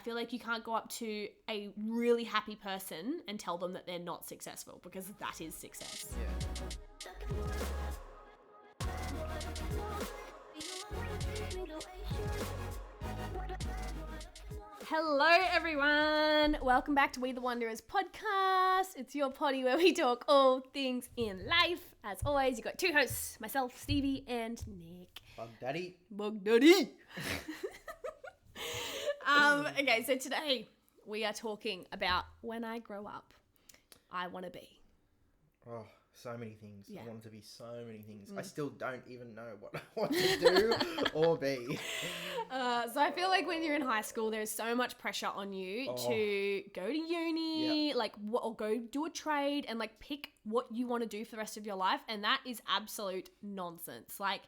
feel like you can't go up to a really happy person and tell them that they're not successful, because that is success. Yeah. Hello, everyone. Welcome back to We the Wanderers podcast. It's your potty where we talk all things in life. As always, you got two hosts, myself, Stevie, and Nick. Bug Daddy. Bug Daddy. Okay, so today we are talking about when I grow up, I want to be. Oh, so many things. Yeah. I want to be so many things. I still don't even know what I want to do or be. So I feel like when you're in high school, there's so much pressure on you to go to uni, or go do a trade and like pick what you want to do for the rest of your life. And that is absolute nonsense. Like,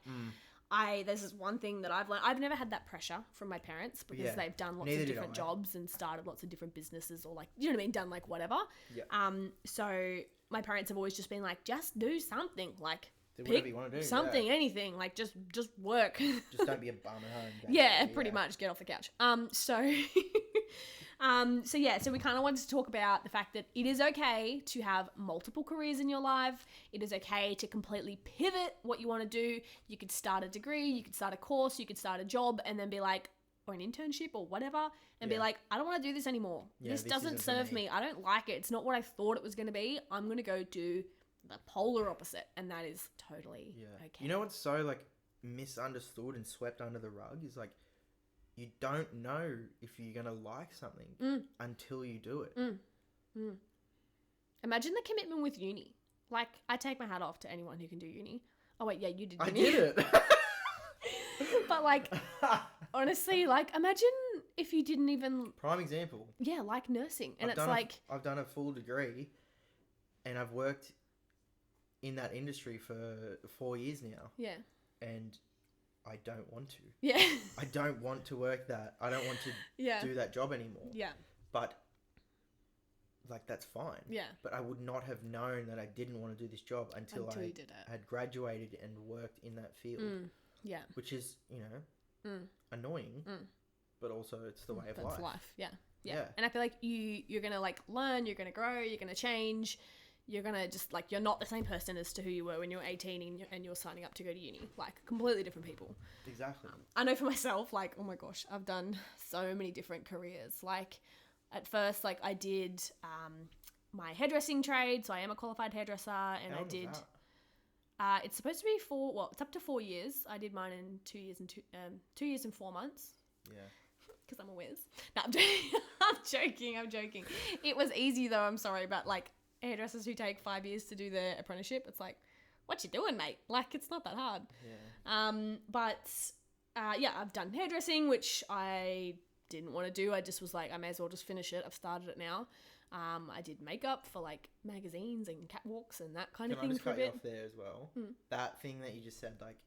this is one thing that I've learned. I've never had that pressure from my parents because they've done lots of different jobs and started lots of different businesses, or like, you know what I mean? Done like whatever. Yeah. So my parents have always just been like, just do something, like do whatever you want to do. Something, anything, like just work. Just don't be a bum at home. Yeah, pretty much. Get off the couch. So we kind of wanted to talk about the fact that it is okay to have multiple careers in your life. It is okay to completely pivot what you want to do. You could start a degree, you could start a course, you could start a job, and then be like, or an internship or whatever, and be like, I don't want to do this anymore. This doesn't serve me. I don't like it. It's not what I thought it was going to be. I'm going to go do the polar opposite, and that is totally okay. You know what's so like misunderstood and swept under the rug is like, you don't know if you're going to like something until you do it. Imagine the commitment with uni. Like, I take my hat off to anyone who can do uni. Oh wait, yeah, you did uni. I did it. But like, honestly, like, imagine if you didn't even... Prime example. Yeah, like nursing. And I've done a full degree and I've worked in that industry for 4 years now. Yeah. And I don't want to. Yeah. I don't want to work that. I don't want to do that job anymore. Yeah. But, like, that's fine. Yeah. But I would not have known that I didn't want to do this job until I you did it. had graduated and worked in that field. Yeah. Which is, annoying, but also it's the way of life. That's life, yeah. And I feel like you're going to, like, learn, you're going to grow, you're going to change. You're going to just, like, you're not the same person as to who you were when you were 18 and you're signing up to go to uni. Like, completely different people. Exactly. I know for myself, like, oh my gosh, I've done so many different careers. Like, at first, like, I did my hairdressing trade, so I am a qualified hairdresser, and How was that? It's supposed to be it's up to 4 years. I did mine in 2 years and 2 years and 4 months. Yeah. Because I'm a whiz. No, I'm joking. It was easy though, I'm sorry, but like hairdressers who take 5 years to do their apprenticeship, it's like, what you doing, mate? Like, it's not that hard. Yeah. I've done hairdressing, which I didn't want to do. I just was like, I may as well just finish it. I've started it now. I did makeup for like magazines and catwalks and that kind of thing for a bit. Can I just cut you off there as well? That thing that you just said, like,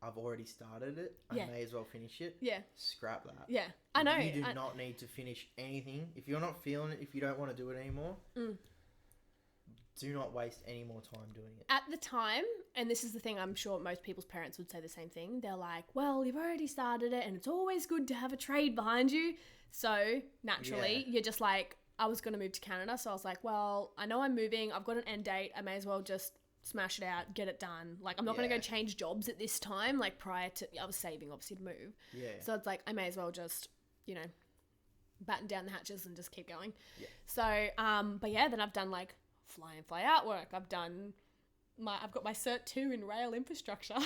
I've already started it. I may as well finish it. Yeah. Scrap that. Yeah. I know. You do not need to finish anything. If you're not feeling it, if you don't want to do it anymore, do not waste any more time doing it. At the time, and this is the thing, I'm sure most people's parents would say the same thing. They're like, well, you've already started it and it's always good to have a trade behind you. So naturally, you're just like, I was going to move to Canada. So I was like, well, I know I'm moving. I've got an end date. I may as well just smash it out, get it done. Like, I'm not going to go change jobs at this time. Like, prior to, I was saving obviously to move. Yeah. So it's like, I may as well just, batten down the hatches and just keep going. Yeah. So, then I've done like fly in, fly out work. I've got my Cert 2 in rail infrastructure.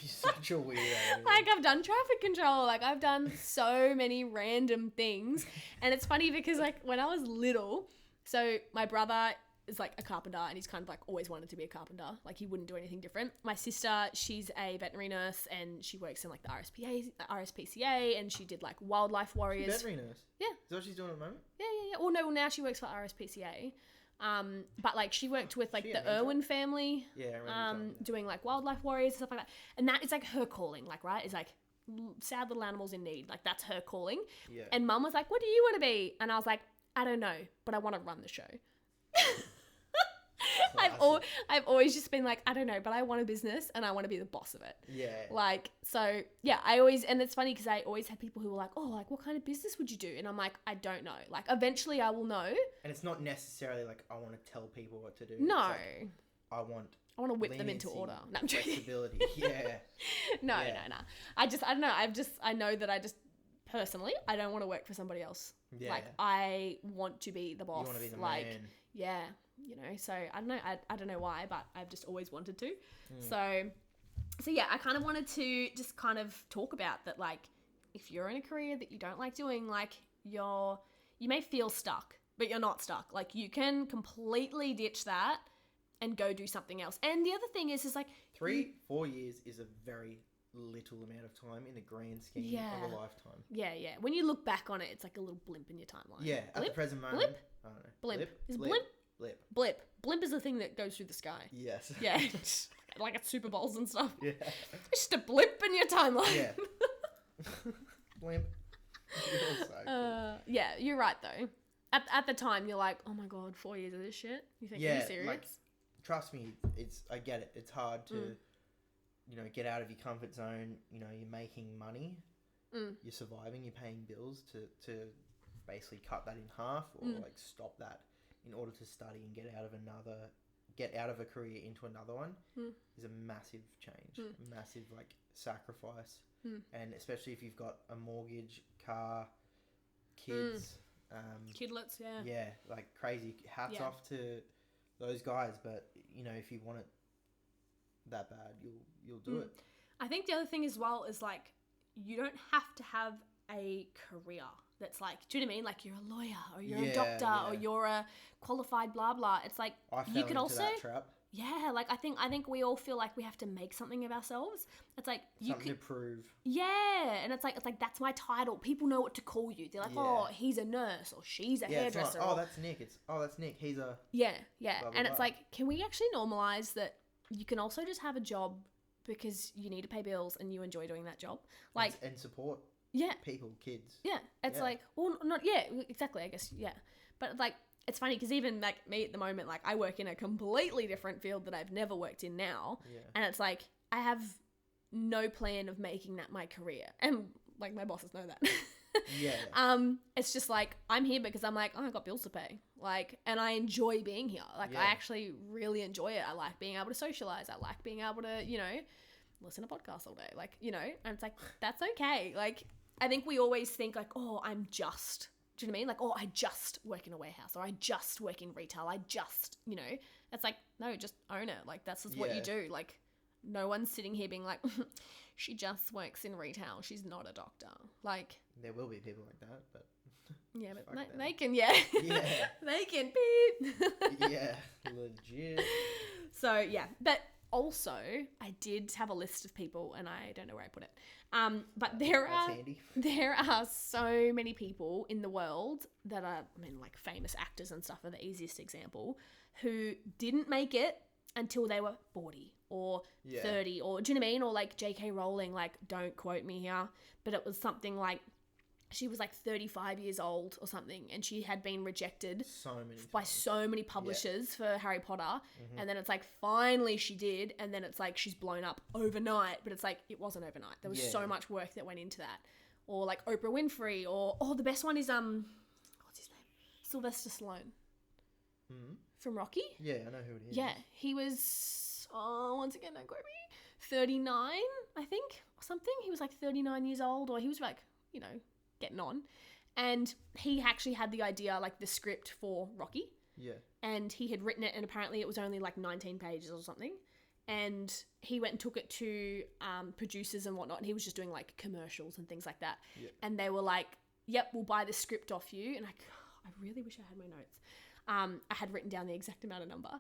You're such a weirdo. Like, I've done traffic control. Like, I've done so many random things. And it's funny because, like, when I was little, so my brother is, like, a carpenter and he's kind of, like, always wanted to be a carpenter. Like, he wouldn't do anything different. My sister, she's a veterinary nurse and she works in, like, the RSPCA and she did, like, wildlife warriors. Veterinary nurse? Yeah. Is that what she's doing at the moment? Yeah. Well, no, now she works for RSPCA. But like she worked with like the Irwin family, doing like wildlife warriors and stuff like that. And that is like her calling, like, right? It's like sad little animals in need. Like, that's her calling. Yeah. And mum was like, what do you want to be? And I was like, I don't know, but I want to run the show. I I've always just been like, I don't know, but I want a business and I want to be the boss of it. Yeah. Like, so yeah, and it's funny because I always had people who were like, oh, like what kind of business would you do? And I'm like, I don't know. Like eventually I will know. And it's not necessarily like I want to tell people what to do. No. Like, I want to whip them into order. No, I'm joking. Flexibility. Yeah. No. I don't know. I know that I just personally, I don't want to work for somebody else. Yeah. Like I want to be the boss. You want to be the like, man. Yeah. You know, so I don't know. I don't know why, but I've just always wanted to. So yeah, I kind of wanted to just kind of talk about that. Like, if you're in a career that you don't like doing, like you may feel stuck, but you're not stuck. Like you can completely ditch that and go do something else. And the other thing is like 3-4 years is a very little amount of time in the grand scheme of a lifetime. Yeah. When you look back on it, it's like a little blimp in your timeline. Yeah, at the present moment. Blip? I don't know. Blimp. Is blip? blimp? Blip. Blimp. Blimp is the thing that goes through the sky. Yes. Yeah. Like at Super Bowls and stuff. Yeah. It's just a blip in your timeline. Yeah. Blimp. Yeah, you're right though. At the time, you're like, oh my god, 4 years of this shit. You think, are you serious? Like, trust me, I get it. It's hard to, get out of your comfort zone. You know, you're making money, you're surviving, you're paying bills to basically cut that in half or like stop that in order to study and get out of a career into another one is a massive change, massive like sacrifice, and especially if you've got a mortgage, car, kids. Kidlets, yeah. Yeah, like crazy. Hats off to those guys, but if you want it that bad, you'll do it. I think the other thing as well is like you don't have to have a career that's like, do you know what I mean? Like you're a lawyer or you're a doctor or you're a qualified blah blah. It's like you could also that trap. Yeah, like I think we all feel like we have to make something of ourselves. It's like something to prove. Yeah, and it's like that's my title. People know what to call you. They're like, oh, he's a nurse or she's a hairdresser. Not, that's Nick. That's Nick. He's a yeah. Blah, blah, and blah. it's like, can we actually normalize that? You can also just have a job because you need to pay bills and you enjoy doing that job, like and support. Yeah. People, kids. Yeah, it's like, well, not exactly. I guess but like. It's funny because even like me at the moment, like I work in a completely different field that I've never worked in now. Yeah. And it's like, I have no plan of making that my career. And like my bosses know that. Yeah. It's just like, I'm here because I'm like, oh, I've got bills to pay. Like, and I enjoy being here. Like I actually really enjoy it. I like being able to socialize. I like being able to, listen to podcasts all day. Like, and it's like, that's okay. Like, I think we always think like, oh, I'm just... Do you know what I mean? Like, oh, I just work in a warehouse or I just work in retail. I just, it's like, no, just own it. Like, that's just what you do. Like, no one's sitting here being like, she just works in retail. She's not a doctor. Like. There will be people like that, but. Yeah, but they can, yeah. They can beep. Yeah, legit. So, yeah. But also, I did have a list of people and I don't know where I put it. But there are so many people in the world that are, like famous actors and stuff are the easiest example, who didn't make it until they were 40 or 30 or, do you know what I mean? Or like J.K. Rowling, like, don't quote me here, but it was something like, she was like 35 years old or something and she had been rejected by so many publishers for Harry Potter. And then it's like finally she did, and then it's like she's blown up overnight, but it's like it wasn't overnight. There was so much work that went into that. Or like Oprah Winfrey, or the best one is what's his name? Sylvester Stallone. From Rocky? Yeah, I know who it is. Yeah, he was once again, don't quote me, 39 I think or something. He was like 39 years old, or he was like, getting on, and he actually had the idea, like the script for Rocky, and he had written it, and apparently it was only like 19 pages or something, and he went and took it to producers and whatnot, and he was just doing like commercials and things like that, and they were like, yep, we'll buy the script off you, and I really wish I had my notes. I had written down the exact amount of number.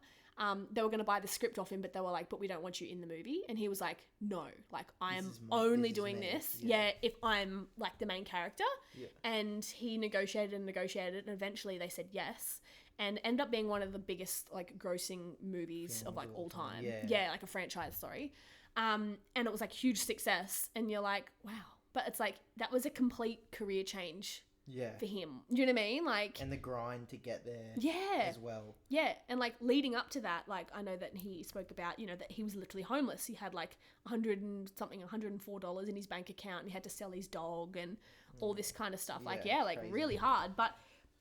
They were going to buy the script off him, but they were like, but we don't want you in the movie. And he was like, no, like I am only doing this. Yeah. If I'm like the main character. Yeah. And he negotiated, and eventually they said yes. And ended up being one of the biggest like grossing movies of like all time. Yeah, like a franchise, sorry. And it was like huge success. And you're like, wow. But it's like, that was a complete career change Yeah. for him. Do you know what I mean? Like, And the grind to get there yeah. as well. Yeah, and like leading up to that, like I know that he spoke about, you know, that he was literally homeless. He had like $104 in his bank account, and he had to sell his dog and all this kind of stuff. Like, Yeah, like crazy. really hard. But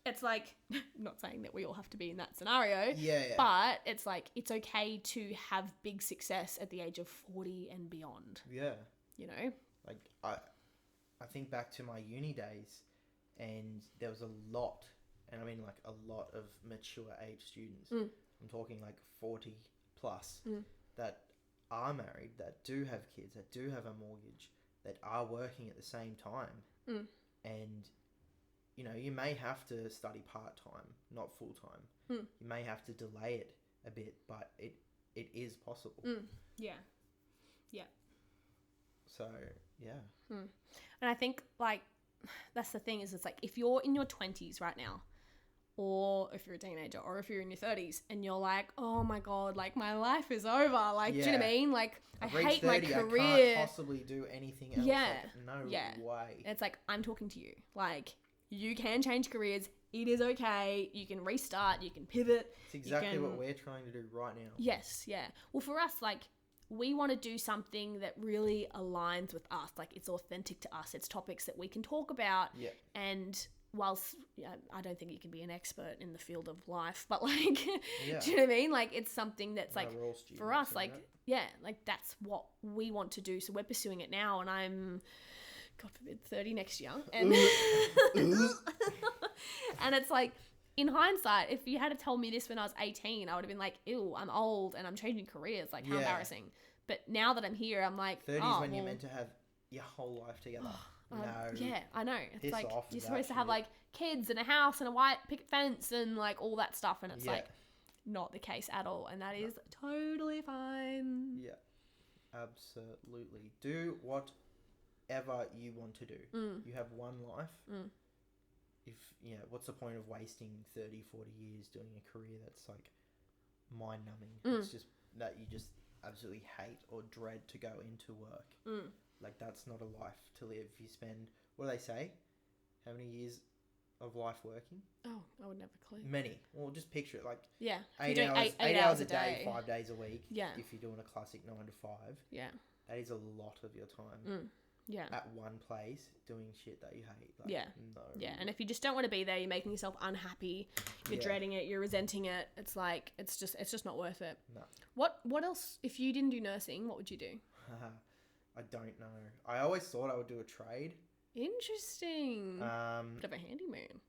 it's like, not saying that we all have to be in that scenario. Yeah. But it's like, it's okay to have big success at the age of 40 and beyond. Yeah. You know? Like I think back to my uni days, and there was a lot, and I mean like a lot of mature age students. I'm talking like 40 plus that are married, that do have kids, that do have a mortgage, that are working at the same time. And you know, you may have to study part-time, not full-time. You may have to delay it a bit, but it is possible. Yeah. So, yeah. And I think, like, that's the thing is, it's like, if you're in your 20s right now, or if you're a teenager, or if you're in your 30s, and you're like, oh my God, like, my life is over. Like, do you know what I mean? Like, I hate 30, my career. I can't possibly do anything else. Yeah. Like, no way. It's like, I'm talking to you. Like, you can change careers. It is okay. You can restart. You can pivot. It's exactly what we're trying to do right now. Yes, yeah. Well, for us, like, we want to do something that really aligns with us. Like, it's authentic to us. It's topics that we can talk about. Yeah. And whilst I don't think you can be an expert in the field of life, but like, do you know what I mean? Like, it's something that's like, for us, like, like that's what we want to do. So we're pursuing it now, and I'm, God forbid, 30 next year. And, and it's like, in hindsight, if you had told me this when I was 18, I would have been like, ew, I'm old and I'm changing careers. Like, how embarrassing. But now that I'm here, I'm like, 30 is when you're meant to have your whole life together. No. Yeah, I know. It's like, off you're supposed to have like kids and a house and a white picket fence and like all that stuff. And it's like not the case at all. And that is totally fine. Yeah, absolutely. Do whatever you want to do. You have one life. What's the point of wasting 30, 40 years doing a career that's like mind-numbing? It's just that you just absolutely hate or dread to go into work. Like, that's not a life to live. You spend, what do they say? How many years of life working? Oh, I would never clue. Many. Well, just picture it like 8 hours a day, 5 days a week. Yeah. If you're doing a classic 9 to 5. Yeah. That is a lot of your time. Yeah. At one place doing shit that you hate. Like, no. Yeah. And if you just don't want to be there, you're making yourself unhappy, you're dreading it, you're resenting it. It's like, it's just not worth it. No. What else, if you didn't do nursing, what would you do? I don't know. I always thought I would do a trade. Interesting. Bit of a handyman.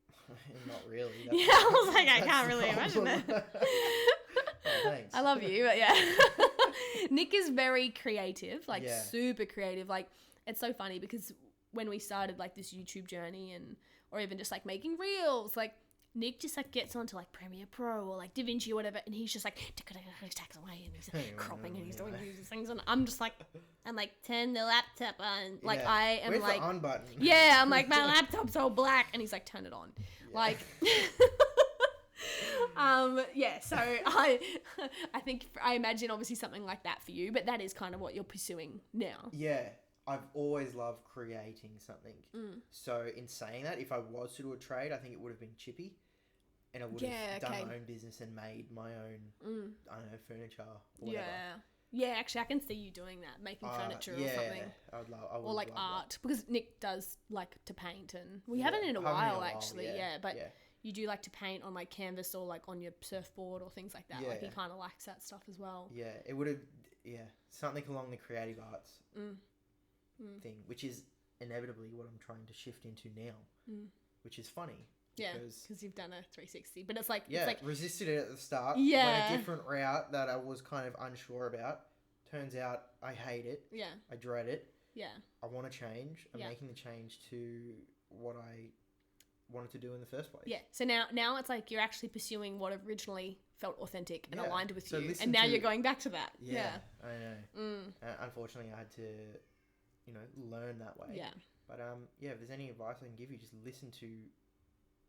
Not really. I was like, I can't really imagine it. Thanks. I love you, but yeah. Nick is very creative, like super creative. Like, it's so funny because when we started like this YouTube journey or even just like making reels, like Nick just like gets onto like Premiere Pro or like DaVinci or whatever, and he's just like tax away and he's like, cropping and he's doing these things, and I'm just like, turn the laptop on. Like I am. Where's like the on button? Yeah, I'm like, my laptop's all black, and he's like, turn it on. Like so I think I imagine obviously something like that for you, but that is kind of what you're pursuing now. Yeah, I've always loved creating something. So in saying that, if I was to do a trade, I think it would have been chippy, and I would have done my own business and made my own I don't know, furniture or whatever. Yeah, actually I can see you doing that, making furniture or something. I would or like love art that. Because Nick does like to paint, and we haven't in a while actually. But you do like to paint on like canvas or like on your surfboard or things like that. Like he kind of likes that stuff as well. Yeah, it would have something along the creative arts thing, which is inevitably what I'm trying to shift into now, which is funny. Yeah, because you've done a 360, but it's like resisted it at the start. Went a different route that I was kind of unsure about. Turns out I hate it. Yeah, I dread it. Yeah, I want to change. I'm making the change to what I wanted to do in the first place. Yeah, so now it's like you're actually pursuing what originally felt authentic and aligned with you, and now you're going back to that. Yeah, I know. Unfortunately, I had to, learn that way. Yeah, but if there's any advice I can give you, just listen to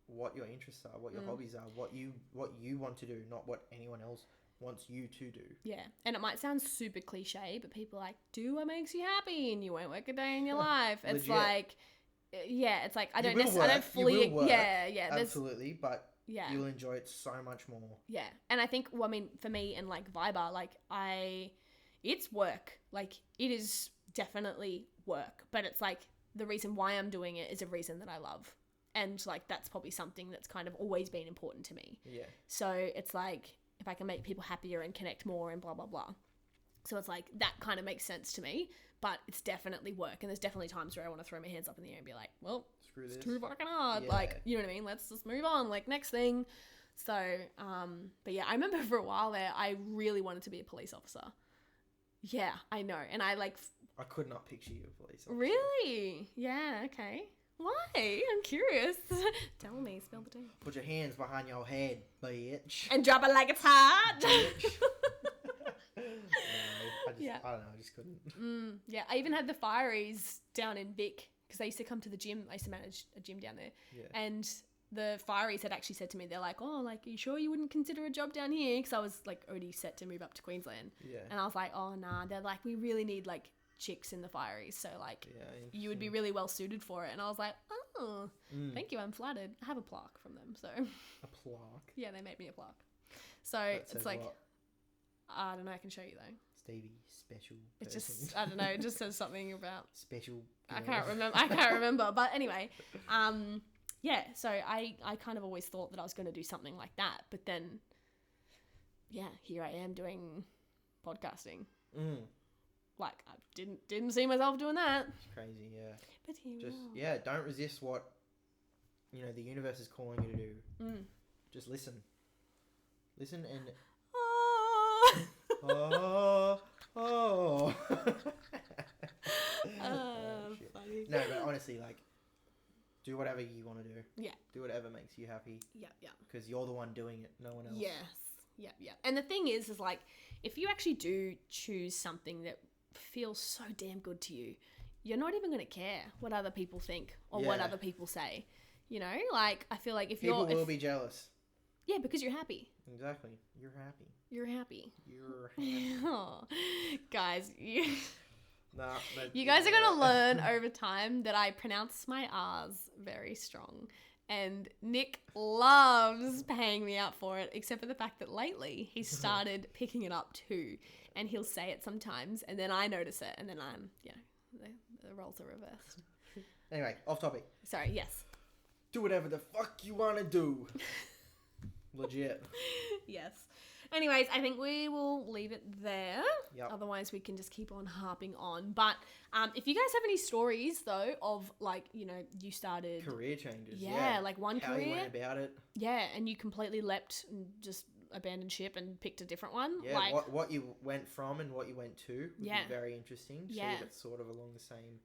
what your interests are, what your hobbies are, what you want to do, not what anyone else wants you to do. Yeah, and it might sound super cliche, but people are like, do what makes you happy and you won't work a day in your life. It's like, yeah, it's like I You don't will necessarily, I work, don't fully, you will work, yeah, there's, absolutely, but yeah, you'll enjoy it so much more. yeah, and I think, well, I mean, for me and like Viber, like it's work, like it is definitely work, but it's like the reason why I'm doing it is a reason that I love, and like that's probably something that's kind of always been important to me. Yeah. So it's like if I can make people happier and connect more and blah blah blah. So it's like that kind of makes sense to me, but it's definitely work, and there's definitely times where I want to throw my hands up in the air and be like, well, Screw this. it's too fucking hard. Yeah. Like, you know what I mean? Let's just move on. Like, next thing. So, but yeah, I remember for a while there, I really wanted to be a police officer. Yeah, I know. And I like... I could not picture you a police officer. Really? Yeah, okay. Why? I'm curious. Tell me, spill the tea. Put your hands behind your head, bitch. And drop it like it's hot. Bitch. I don't know, I just couldn't. Yeah, I even had the fireys down in Vic, because they used to come to the gym. I used to manage a gym down there. Yeah. And the fireys had actually said to me, they're like, oh, like, are you sure you wouldn't consider a job down here? Because I was like already set to move up to Queensland. Yeah. And I was like, oh, nah. They're like, we really need like chicks in the fireys. So like, you would be really well suited for it. And I was like, oh, thank you. I'm flattered. I have a plaque from them. So A plaque? yeah, they made me a plaque. So That it's says like, what? I don't know. I can show you though. Stevie, special It person. just, I don't know. It just says something about, Special I girl. can't remember. But anyway, yeah, so I kind of always thought that I was going to do something like that. But then, yeah, here I am doing podcasting. Like, I didn't see myself doing that. It's crazy, yeah. But here we Just, are. yeah, don't resist what, the universe is calling you to do. Just listen. Listen and... Oh. Oh. Shit. Funny. No, but honestly, like, do whatever you want to do. Yeah. Do whatever makes you happy. Yeah. Because you're the one doing it, no one else. Yes. Yeah. And the thing is like, if you actually do choose something that feels so damn good to you, you're not even going to care what other people think or what other people say. You know, like, I feel like if people will be jealous. Yeah, because you're happy. Exactly. You're happy. You're happy. You're happy. Oh, guys, you You guys are going to learn over time that I pronounce my R's very strong. And Nick loves paying me out for it, except for the fact that lately he started picking it up too. And he'll say it sometimes, and then I notice it, and then I'm, the roles are reversed. Anyway, off topic. Sorry, yes. Do whatever the fuck you want to do. Legit. Yes. Anyways, I think we will leave it there. Yep. Otherwise, we can just keep on harping on. But if you guys have any stories, though, of, like, you started... Career changes. Yeah, like one How career. you went about it. Yeah, and you completely leapt and just abandoned ship and picked a different one. Yeah, like, what you went from and what you went to would be very interesting. Yeah. See if it's sort of along the same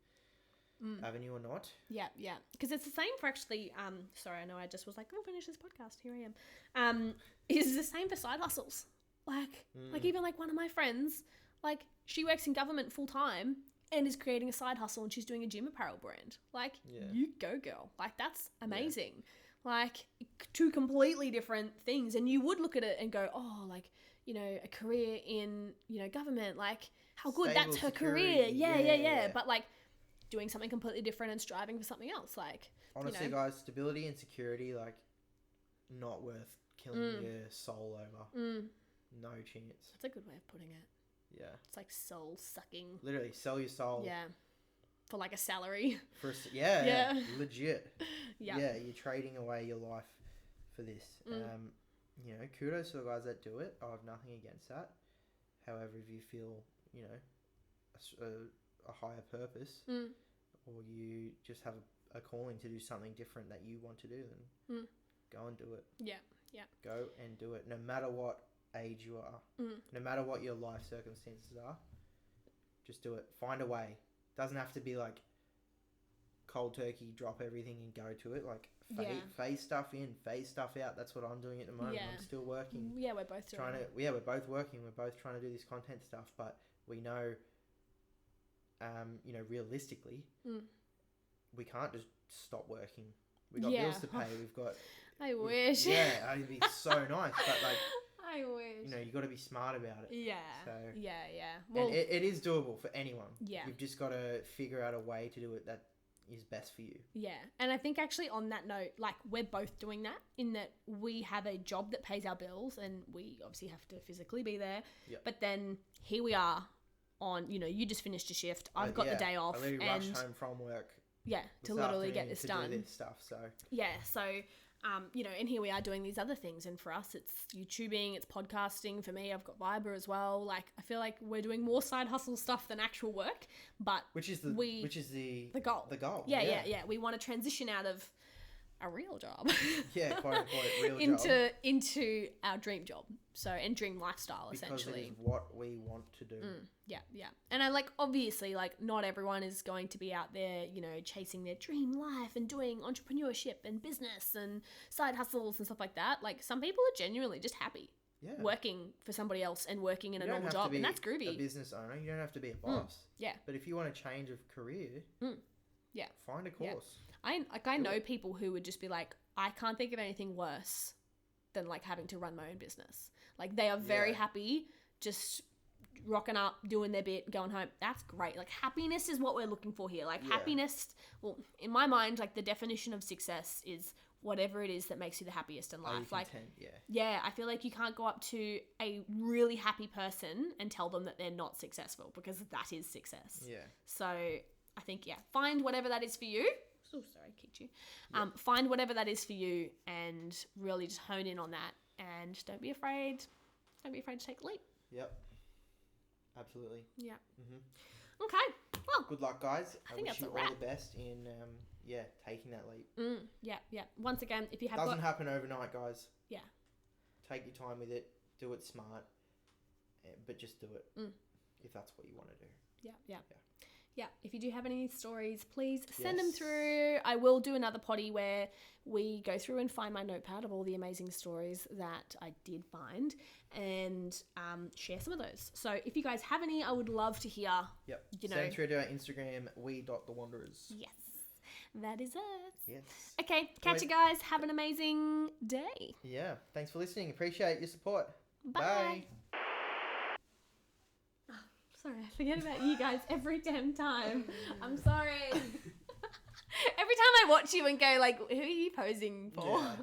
avenue or not. Yeah. Because it's the same for actually... sorry, I know I just was like, finish this podcast. Here I am. It's the same for side hustles. Like even like one of my friends, like she works in government full time and is creating a side hustle, and she's doing a gym apparel brand. Like, you go, girl. Like, that's amazing. Yeah. Like, two completely different things. And you would look at it and go, oh, like, a career in, government, like, how good, Stable that's her security. career. Yeah. But like doing something completely different and striving for something else. Like, honestly, guys, stability and security, like, not worth killing your soul over. No chance. That's a good way of putting it. Yeah. It's like soul sucking. Literally, sell your soul. Yeah. For like a salary. Yeah. Legit. Yeah. Yeah, you're trading away your life for this. Kudos to the guys that do it. I have nothing against that. However, if you feel, a higher purpose, or you just have a calling to do something different that you want to do, then go and do it. Yeah. Go and do it, no matter what age you are, no matter what your life circumstances are. Just do it. Find a way. Doesn't have to be like cold turkey, drop everything and go to it. Like, phase stuff in, phase stuff out. That's what I'm doing at the moment. I'm still working. Yeah, we're both doing it. We're both working. We're both trying to do this content stuff, but we know, realistically, we can't just stop working. We've got bills to pay. We've got... I wish. Yeah, it'd be so nice, but like... I wish. You got to be smart about it. Yeah. So, yeah. Well, and it is doable for anyone. Yeah. You've just got to figure out a way to do it that is best for you. Yeah. And I think actually on that note, like we're both doing that in that we have a job that pays our bills and we obviously have to physically be there. Yep. But then here we are on, you know, you just finished a shift. I've got the day off. I literally rushed home from work. Yeah, to literally get this done. Do this stuff, so. Yeah, so, you know, and here we are doing these other things. And for us, it's YouTubing, it's podcasting. For me, I've got Viber as well. Like, I feel like we're doing more side hustle stuff than actual work. But which is the goal. The goal. Yeah. We want to transition out of a real job. Yeah, quote unquote, real job. Into our dream job. So, and dream lifestyle, essentially. Because it is what we want to do. Yeah. And I like, obviously, like, not everyone is going to be out there, you know, chasing their dream life and doing entrepreneurship and business and side hustles and stuff like that. Like, some people are genuinely just happy working for somebody else and working in a normal job. And that's groovy. A business owner, you don't have to be a boss. Yeah. But if you want a change of career, find a course. I know people who would just be like, I can't think of anything worse than like having to run my own business. Like they are very happy just rocking up, doing their bit, going home. That's great. Like happiness is what we're looking for here. Like happiness, well, in my mind, like the definition of success is whatever it is that makes you the happiest in life. Like, yeah, I feel like you can't go up to a really happy person and tell them that they're not successful because that is success. Yeah. So I think, find whatever that is for you. Oh, sorry, I kicked you. Find whatever that is for you and really just hone in on that. And don't be afraid. Don't be afraid to take the leap. Yep. Absolutely. Yeah. Mm-hmm. Okay. Well, good luck, guys. I wish you all the best in taking that leap. Yeah. Once again, if you have doesn't happen overnight, guys. Yeah. Take your time with it. Do it smart, but just do it if that's what you want to do. Yeah, if you do have any stories, please send them through. I will do another potty where we go through and find my notepad of all the amazing stories that I did find and share some of those. So if you guys have any, I would love to hear. Yep. You know, send through to our Instagram, we.thewanderers. Yes, that is it. Yes. Okay, catch you guys. Have an amazing day. Yeah, thanks for listening. Appreciate your support. Bye. Sorry, I forget about you guys every damn time. I'm sorry. Every time I watch you and go like, who are you posing for? Yeah.